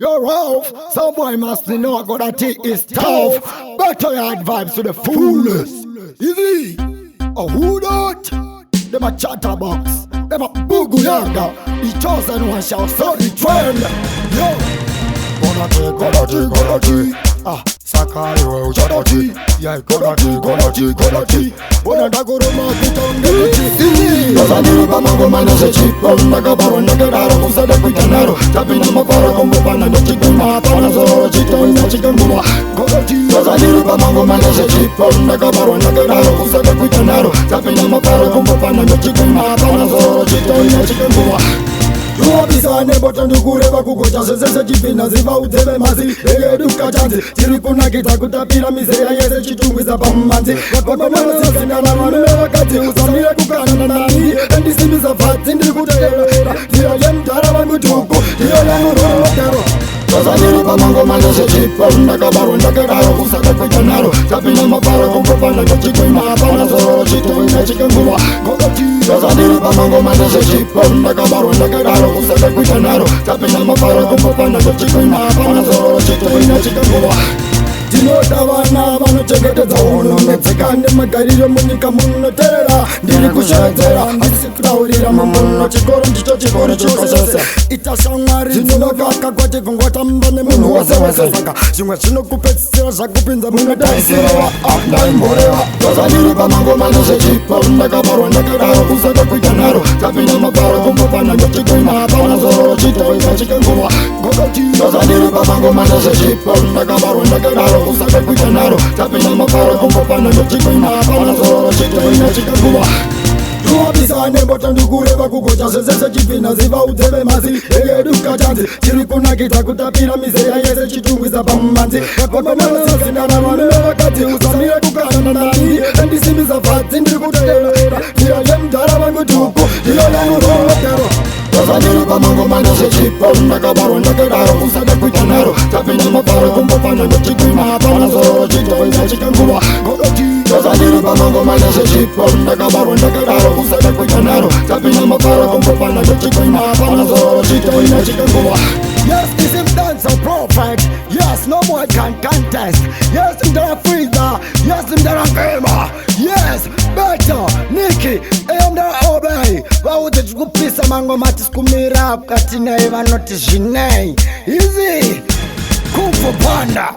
You're rough. Some boy must know I got that tea is tough. Better your vibes to the fullest. Easy. Oh, who that? Them a chatterbox. Them a boogie. The chosen one shall so the trend. Yo. Gonna tea. Sakai yo chadati. Yeah, gonna tea. Bona dagoro market on the tea. Bazani bamango manase chip. Naga baro naga daro kusada kuitanaro. Tapi nama para kombo pana no chicken ma pana zoro chicken na chicken buma. Gonna tea. Bazani bamango manase chip. Naga baro naga daro kusada kuitanaro. Tapi nama para kombo pana no chicken ma pana zoro chicken na chicken buma. Tuwabisane bota ndukureva kukocha sese chipina ziva udzeve mazi egeduka chanzi tiri kunakita kutapira miseya yese chitungwiza pamanzi vakomanasasindana varume vakati usamire kukanana nani endisimisa pfadzi ndiri kuteerera ndiyo yemudhara vangutuku ndiyo yangurorodero Tazaniri pamango manese chipa Ndakabarwa ndakadaro kusaka kuita naro Tapina mapara kumpopana Ndochikuima hapana zororo chitoina chikenguwa Kokoti Tazaniri pamango manese chipa Ndakabarwa ndakadaro kusaka kuita naro Tapina mapara kumpopana Ndochikuima hapana zororo chitoina chikenguwa Tinotavana vanochengedza uno Metsikane magariro munyika munoteera Ndiri kushedzera ndisi kutaurira mamuno Chikoro ndicho chikoro chikosese Ita shamwari dzinokaka kwati kungotamba nemunhu wese saka zvimwe zvinokupedzisira zvakupinza munotaisireva ndaimboreva Tazaniri pamango manese chipa Ndakabarwa ndakadaro kusaka kuita naro Tapina mapara kumpopana Ndochikuima hapana zororo chitoina chikenguwa Kokoti Tazaniri pamango manese chipa Ndakabarwa ndakadaro kusaka kuita naro Tapina mapara kumpopana Ndochikuima hapana zororo chitoina chikenguwa Tuwabisane bota ndukureva kukocha sese chipina ziva udzeve mazi egeduka chanzi tiri kunakita kutapira miseya yese chitungwiza pamanzi vakomanasasindana varume vakati usamire kukanana nani endisimisa pfadzi ndiri kuteerera ndiyo yemudhara vangutuku ndiyo yangurorodero Tazaniri pamango manese chipa Ndakabarwa ndakadaro kusada kuita naro Tapina mapara kumpopana Ndochikuima hapana zororo chitoina chikenguwa Kokoti Tazaniri pamango manese chipa Ndakabarwa ndakadaro kusada kuita naro Tapina mapara kumpopana Ndochikuima hapana zororo chitoina chikenguwa Yes, this him dance so perfect. Yes, no one can contest. Yes, him there a freezer. Yes, him there a gamer. Yes, better Nicky, him there a obey. Vaude chikupisa mango mati skumira Kati nei vanoti zvinei. Easy Kung Fu Panda.